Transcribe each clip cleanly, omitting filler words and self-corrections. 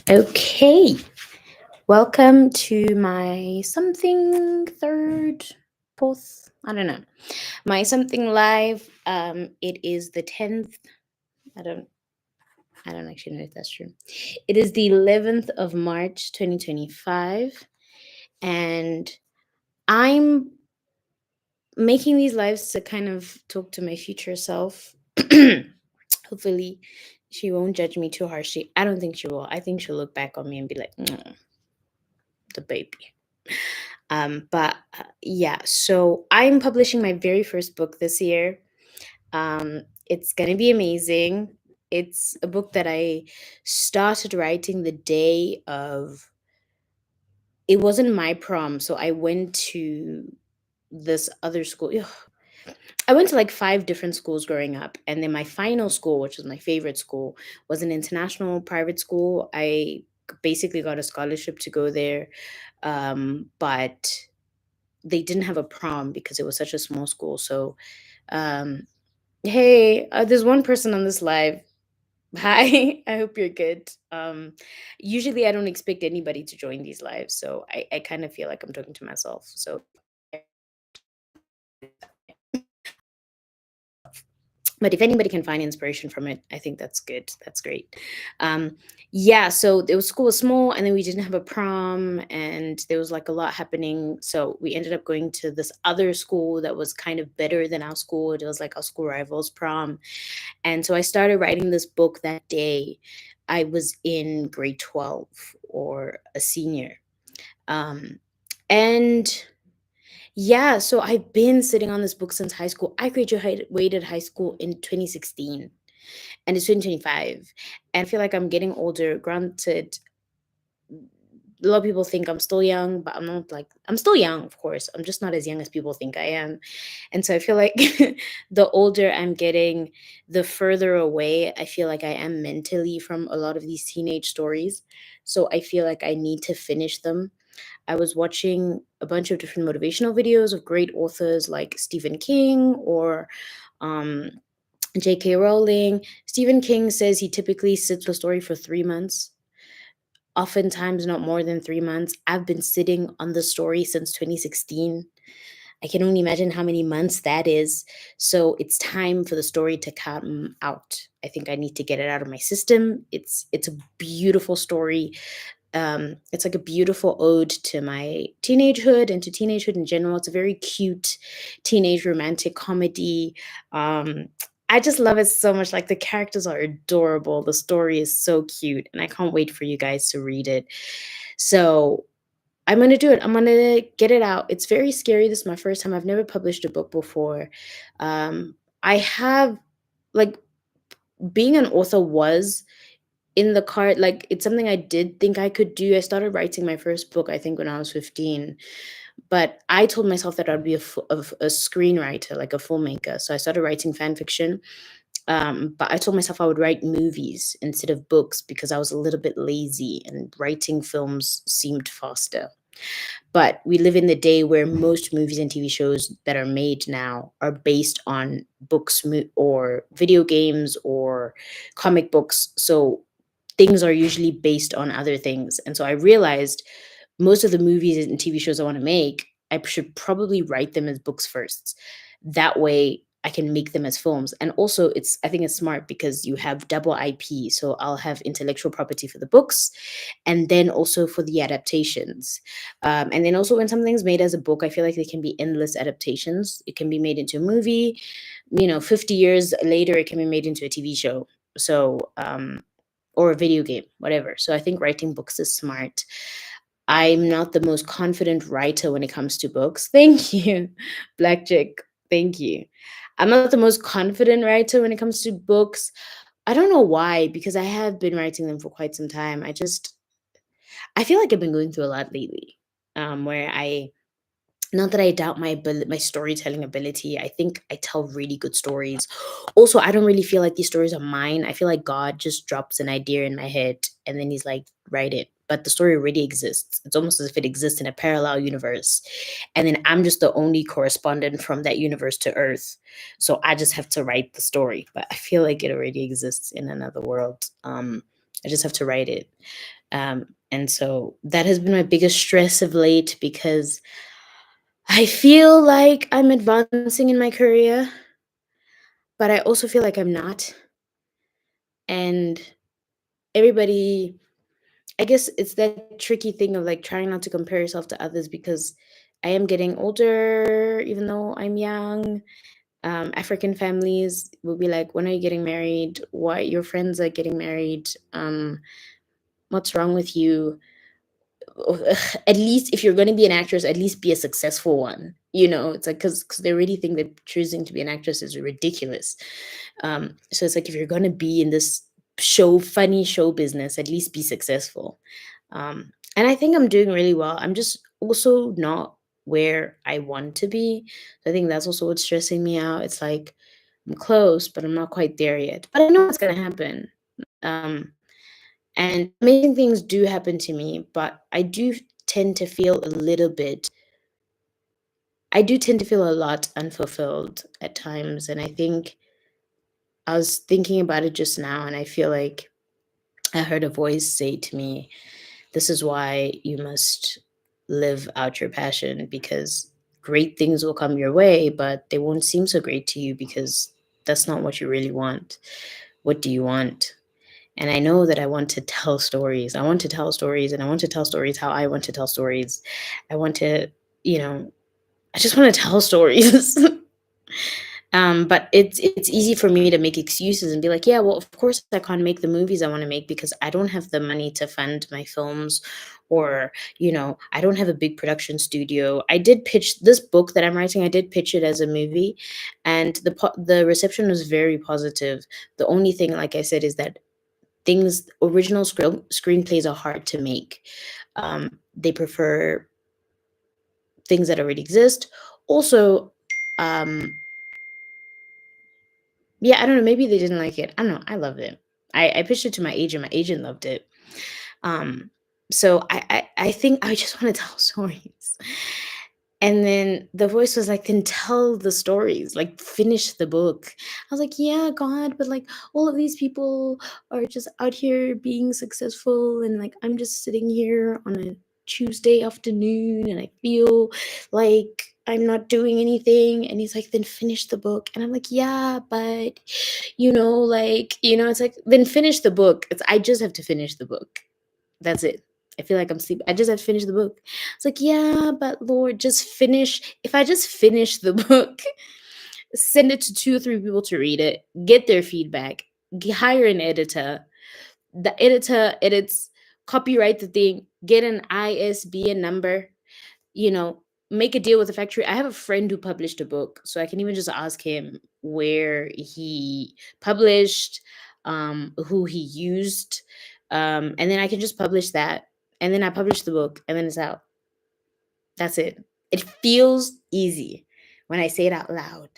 Okay, welcome to my something third, fourth, I don't know. My something live. It is the 10th. I don't I don't actually know if that's true. It is the 11th of March 2025, and I'm making these lives to kind of talk to my future self. Hopefully she won't judge me too harshly. I don't think she will. I think she'll look back on me and be like, "Mm, the baby." Yeah, so I'm publishing my very first book this year. It's gonna be amazing. It's a book that I started writing the day of. It wasn't my prom, so I went to this other school. Ugh. I went to like five different schools growing up, and then my final school, which was my favorite school, was an international private school. I basically got a scholarship to go there, but they didn't have a prom because it was such a small school. So, um, hey, there's one person on this live. Hi, I hope you're good. Usually I don't expect anybody to join these lives, so I kind of feel like I'm talking to myself. So but if anybody can find inspiration from it, I think that's good. That's great. Um, yeah, so the school was small, and then we didn't have a prom, and there was like a lot happening. So we ended up going to this other school that was kind of better than our school. It was like our school rivals prom, and so I started writing this book that day. I was in grade 12 or a senior. Um, and yeah, so I've been sitting on this book since high school. I graduated high school in 2016, and it's 2025. And I feel like I'm getting older. Granted, a lot of people think I'm still young, but I'm not. Like, I'm still young, of course. I'm just not as young as people think I am. And so I feel like the older I'm getting, the further away I feel like I am mentally from a lot of these teenage stories. So I feel like I need to finish them. I was watching a bunch of different motivational videos of great authors like Stephen King or um, J.K. Rowling. Stephen King says he typically sits with a story for 3 months, oftentimes not more than 3 months. I've been sitting on the story since 2016. I can only imagine how many months that is. So it's time for the story to come out. I think I need to get it out of my system. It's a beautiful story. It's like a beautiful ode to my teenagehood and to teenagehood in general. It's a very cute teenage romantic comedy. I just love it so much. Like, the characters are adorable. The story is so cute, and I can't wait for you guys to read it. So I'm gonna do it. I'm gonna get it out. It's very scary. This is my first time. I've never published a book before. I have, like, being an author was in the card. Like, it's something I did think I could do. I started writing my first book, I think, when I was 15, but I told myself that I'd be a screenwriter, like a filmmaker. So I started writing fan fiction. But I told myself I would write movies instead of books because I was a little bit lazy and writing films seemed faster. But we live in the day where most movies and TV shows that are made now are based on books or video games or comic books. So things are usually based on other things. And so I realized most of the movies and TV shows I want to make, I should probably write them as books first. That way I can make them as films. And also, I think it's smart because you have double IP. So I'll have intellectual property for the books and then also for the adaptations. And then also, when something's made as a book, I feel like there can be endless adaptations. It can be made into a movie, 50 years later, it can be made into a TV show. So, or a video game, whatever. So I think writing books is smart. I'm not the most confident writer when it comes to books. Thank you, Black Chick. Thank you. I'm not the most confident writer when it comes to books. I don't know why, because I have been writing them for quite some time. I feel like I've been going through a lot lately, where I not that I doubt my storytelling ability. I think I tell really good stories. Also, I don't really feel like these stories are mine. I feel like God just drops an idea in my head and then he's like, write it. But the story already exists. It's almost as if it exists in a parallel universe. And then I'm just the only correspondent from that universe to Earth. So I just have to write the story. But I feel like it already exists in another world. I just have to write it. And so that has been my biggest stress of late because I feel like I'm advancing in my career, but I also feel like I'm not. And everybody, I guess it's that tricky thing of like trying not to compare yourself to others because I am getting older, even though I'm young. African families will be like, when are you getting married? Why your friends are getting married? What's wrong with you? At least if you're going to be an actress, at least be a successful one. It's like because they already think that choosing to be an actress is ridiculous. So it's like if you're going to be in this funny show business, at least be successful. And I think I'm doing really well. I'm just also not where I want to be. So I think that's also what's stressing me out. It's like I'm close, but I'm not quite there yet. But I know it's going to happen. Um, and amazing things do happen to me, but tend to feel a little bit, I do tend to feel a lot unfulfilled at times. And I think I was thinking about it just now, and I feel like I heard a voice say to me, this is why you must live out your passion because great things will come your way, but they won't seem so great to you because that's not what you really want. What do you want? And I know that I want to tell stories. I want to tell stories and I want to tell stories how I want to tell stories. I want to, you know, I just want to tell stories. But it's easy for me to make excuses and be like, yeah, well, of course I can't make the movies I want to make because I don't have the money to fund my films, or I don't have a big production studio. I did pitch this book that I'm writing. I did pitch it as a movie, and the reception was very positive. The only thing, like I said, is that original screenplays are hard to make. They prefer things that already exist. Also, um, yeah, I don't know. Maybe they didn't like it. I don't know. I loved it. I pitched it to my agent. My agent loved it. Um, so I think I just want to tell stories. And then the voice was like, then tell the stories, like finish the book. I was like, yeah, God, but like all of these people are just out here being successful. And like I'm just sitting here on a Tuesday afternoon and I feel like I'm not doing anything. And he's like, then finish the book. And I'm like, yeah, but it's like, then finish the book. I just have to finish the book. That's it. I feel like I'm sleeping. I just have to finish the book. It's like, yeah, but Lord, just finish. If I just finish the book, send it to 2 or 3 people to read it, get their feedback, hire an editor. The editor edits, copyright the thing, get an ISBN number, you know, make a deal with the factory. I have a friend who published a book, so I can even just ask him where he published, who he used, and then I can just publish that, and then I publish the book, and then it's out. That's it. It feels easy when I say it out loud,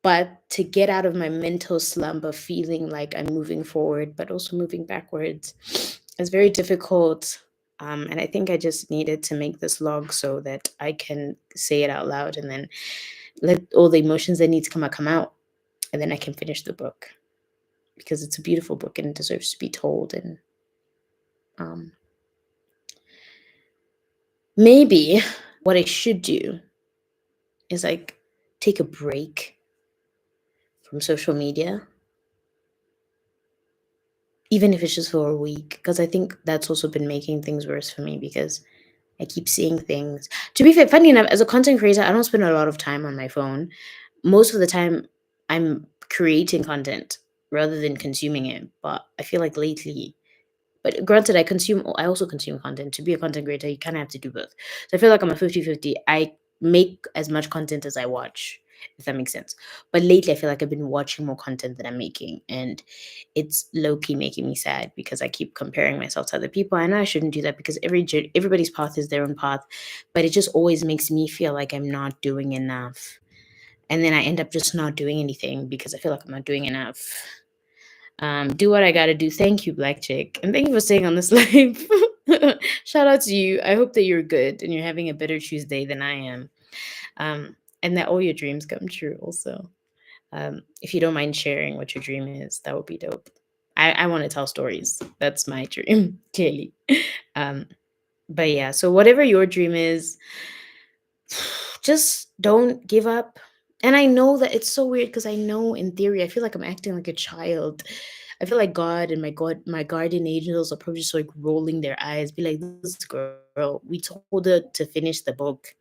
but to get out of my mental slump of feeling like I'm moving forward, but also moving backwards, is very difficult. And I think I just needed to make this log so that I can say it out loud and then let all the emotions that need to come out. And then I can finish the book because it's a beautiful book and it deserves to be told. And um, maybe what I should do is like take a break from social media, even if it's just for a week, because I think that's also been making things worse for me because I keep seeing things. To be fair, funny enough, as a content creator, I don't spend a lot of time on my phone. Most of the time, I'm creating content rather than consuming it. But I feel like lately, but granted, I also consume content. To be a content creator, you kind of have to do both. So I feel like I'm a 50-50. I make as much content as I watch, if that makes sense. But lately, I feel like I've been watching more content than I'm making. And it's low key making me sad because I keep comparing myself to other people. I know I shouldn't do that because everybody's path is their own path. But it just always makes me feel like I'm not doing enough. And then I end up just not doing anything because I feel like I'm not doing enough. Do what I gotta do. Thank you, Black Chick. And thank you for staying on this live. Shout out to you. I hope that you're good and you're having a better Tuesday than I am. And that all your dreams come true also. If you don't mind sharing what your dream is, that would be dope. I want to tell stories. That's my dream, clearly. Um, but yeah, so whatever your dream is, just don't give up. And I know that it's so weird because I know in theory, I feel like I'm acting like a child. I feel like God, my guardian angels are probably just like rolling their eyes, be like, this girl, we told her to finish the book.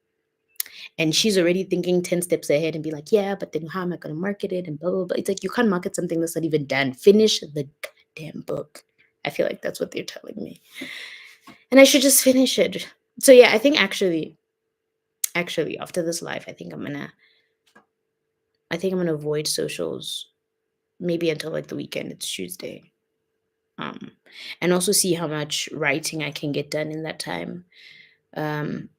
And she's already thinking 10 steps ahead and be like, yeah, but then how am I going to market it? And blah, blah, blah. It's like, you can't market something that's not even done. Finish the damn book. I feel like that's what they're telling me. And I should just finish it. So yeah, I think actually after this life, I think I'm gonna avoid socials maybe until like the weekend. It's Tuesday. Um, and also see how much writing I can get done in that time. Um,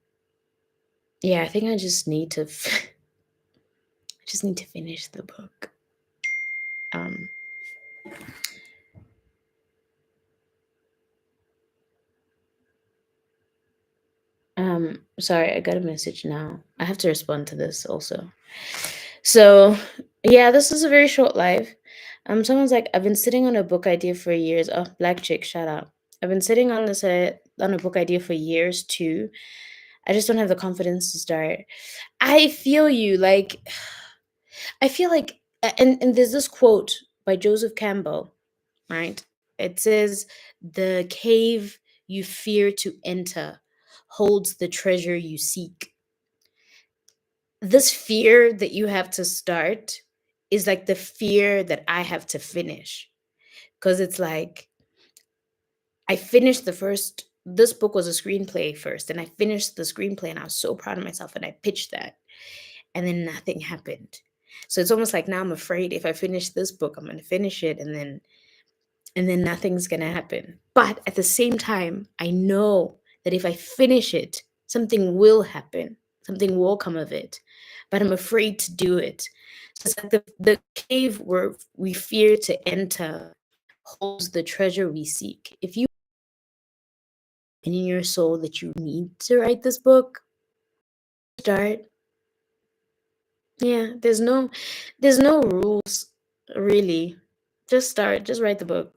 yeah, I think I just need to I just need to finish the book. Um, sorry, I got a message now. I have to respond to this also. So, yeah, this is a very short live. Someone's like, I've been sitting on a book idea for years. Oh, black chick, shut up. I've been sitting on on a book idea for years too. I just don't have the confidence to start. I feel you. Like, I feel like, and there's this quote by Joseph Campbell, right? It says, "The cave you fear to enter holds the treasure you seek." This fear that you have to start is like the fear that I have to finish. Because it's like, I finished this book was a screenplay first, and I finished the screenplay and I was so proud of myself and I pitched that, and then nothing happened. So it's almost like now I'm afraid if I finish this book, I'm going to finish it and then nothing's going to happen. But at the same time, I know that if I finish it, something will happen. Something will come of it. But I'm afraid to do it. So it's like the cave where we fear to enter holds the treasure we seek. If you and in your soul that you need to write this book, start. Yeah, there's no rules really. Just start, just write the book.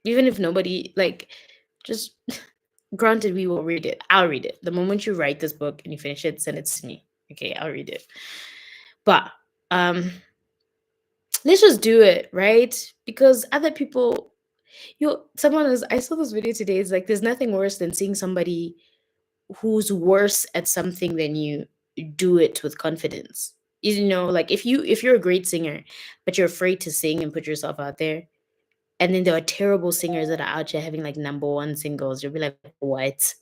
Even if nobody like just granted we will read it. I'll read it. The moment you write this book and you finish it, send it to me. Okay, I'll read it. But um let's just do it, right? Because other people someone is I saw this video today, it's like there's nothing worse than seeing somebody who's worse at something than you do it with confidence. You know, like if you're a great singer, but you're afraid to sing and put yourself out there, and then there are terrible singers that are out here having like number one singles, you'll be like, what?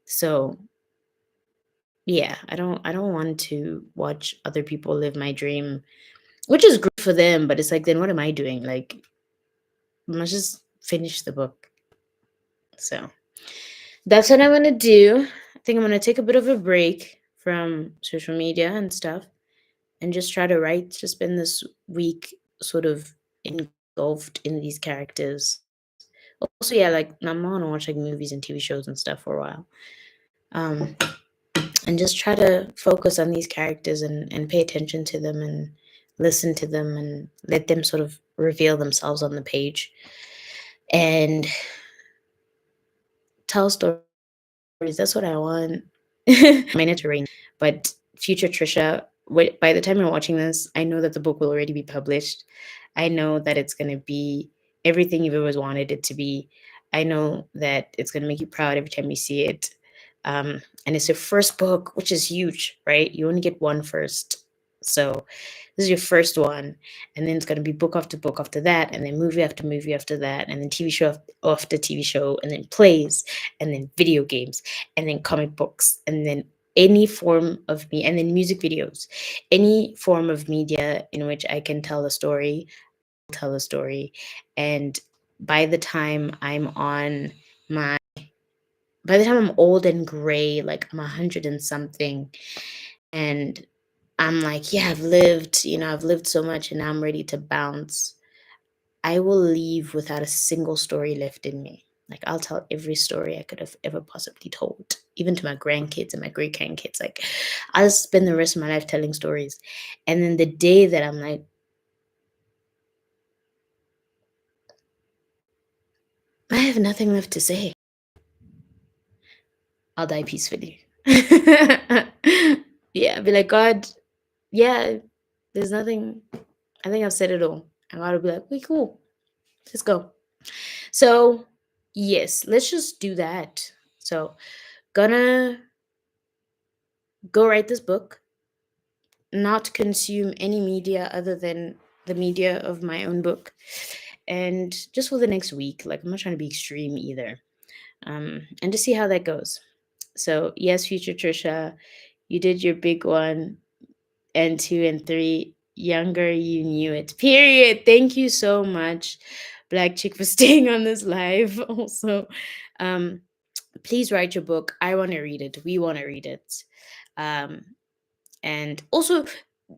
So yeah, I don't want to watch other people live my dream, which is great for them, but it's like then what am I doing? Like I must just finish the book. So that's what I'm gonna do. I think I'm gonna take a bit of a break from social media and stuff and just try to write, just spend this week sort of engulfed in these characters. Also, yeah, like I'm gonna watch like movies and TV shows and stuff for a while. Um, and just try to focus on these characters and pay attention to them and listen to them and let them sort of reveal themselves on the page and tell stories. That's what I want. Minute to rain. But future Trisha, by the time you're watching this, I know that the book will already be published. I know that it's going to be everything you've always wanted it to be. I know that it's going to make you proud every time you see it. And it's your first book, which is huge, right? You only get one first. So this is your first one. And then it's going to be book after book after that. And then movie after movie after that. And then TV show after TV show. And then plays. And then video games. And then comic books. And then any form of me. And then music videos. Any form of media in which I can tell a story, tell a story. And by the time I'm on my by the time I'm old and gray, like I'm 100 and something, and I'm like, yeah, I've lived so much and now I'm ready to bounce. I will leave without a single story left in me. Like I'll tell every story I could have ever possibly told, even to my grandkids and my great grandkids. Like I'll spend the rest of my life telling stories. And then the day that I'm like, have nothing left to say. I'll die peacefully. Yeah, be like, God, yeah, there's nothing. I think I've said it all. And God will be like, okay, cool. Let's go. So, yes, let's just do that. So, gonna go write this book, not consume any media other than the media of my own book. And just for the next week, like, I'm not trying to be extreme either. And just see how that goes. So, yes, future Trisha, you did your big one, and two and three. Younger, you knew it. Period. Thank you so much, Black Chick, for staying on this live. Also, um, please write your book. I want to read it. We want to read it. Um, and also,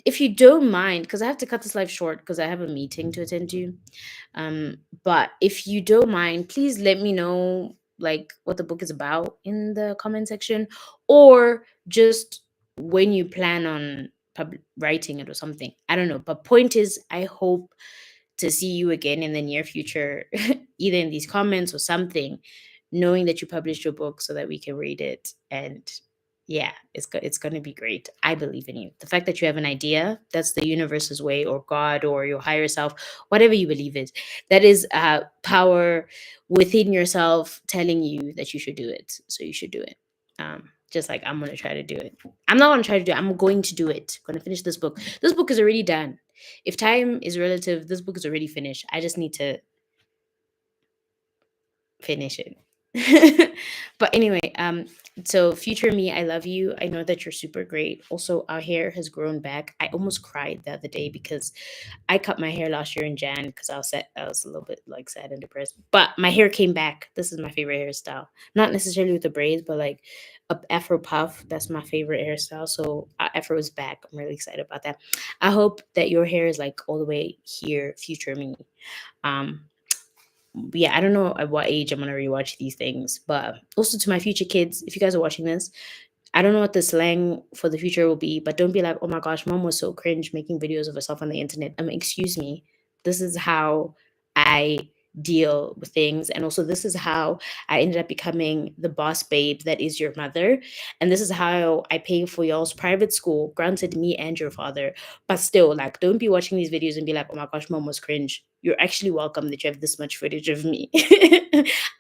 if you don't mind, because I have to cut this live short because I have a meeting to attend to. But if you don't mind, please let me know like what the book is about in the comment section, or just when you plan on writing it or something. I don't know. But point is, I hope to see you again in the near future, either in these comments or something, knowing that you published your book so that we can read it. And yeah, it's going to be great. I believe in you. The fact that you have an idea, that's the universe's way, or God, or your higher self, whatever you believe is. That is power within yourself telling you that you should do it. So you should do it. Just like I'm going to try to do it. I'm not going to try to do it. I'm going to do it. I'm going to finish this book. This book is already done. If time is relative, this book is already finished. I just need to finish it. But anyway, so future me, I love you. I know that you're super great. Also, our hair has grown back. I almost cried the other day because I cut my hair last year in Jan because I was a little bit like sad and depressed. But my hair came back. This is my favorite hairstyle. Not necessarily with the braids, but like a afro puff. That's my favorite hairstyle. So afro is back. I'm really excited about that. I hope that your hair is like all the way here, future me. Um, yeah, I don't know at what age I'm gonna rewatch these things, but also to my future kids, if you guys are watching this, I don't know what the slang for the future will be, but don't be like, oh my gosh, mom was so cringe making videos of herself on the internet. Excuse me. This is how I deal with things. And also, this is how I ended up becoming the boss babe that is your mother. And this is how I pay for y'all's private school, granted me and your father. But still, like, don't be watching these videos and be like, oh my gosh, mom was cringe. You're actually welcome that you have this much footage of me.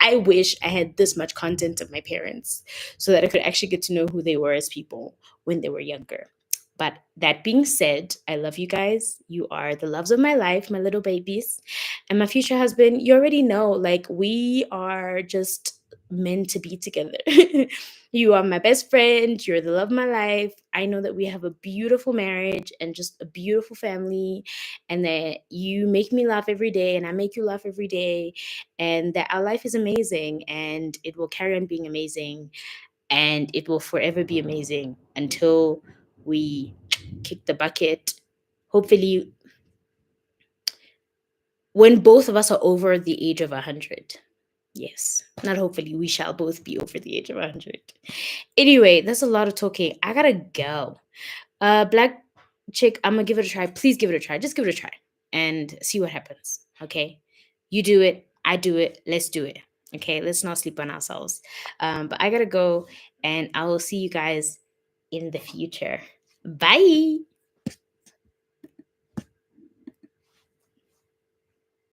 I wish I had this much content of my parents so that I could actually get to know who they were as people when they were younger. But that being said, I love you guys. You are the loves of my life, my little babies. And my future husband, you already know, like, we are just meant to be together. You are my best friend. You're the love of my life. I know that we have a beautiful marriage and just a beautiful family, and that you make me laugh every day, and I make you laugh every day, and that our life is amazing and it will carry on being amazing, and it will forever be amazing until we kick the bucket. Hopefully, when both of us are over the age of 100. Yes, not hopefully, we shall both be over the age of 100. Anyway, that's a lot of talking. I gotta go. Black Chick, I'm gonna give it a try. Please give it a try. Just give it a try and see what happens. Okay, you do it, I do it. Let's do it. Okay, let's not sleep on ourselves. But I gotta go, and I will see you guys in the future. Bye.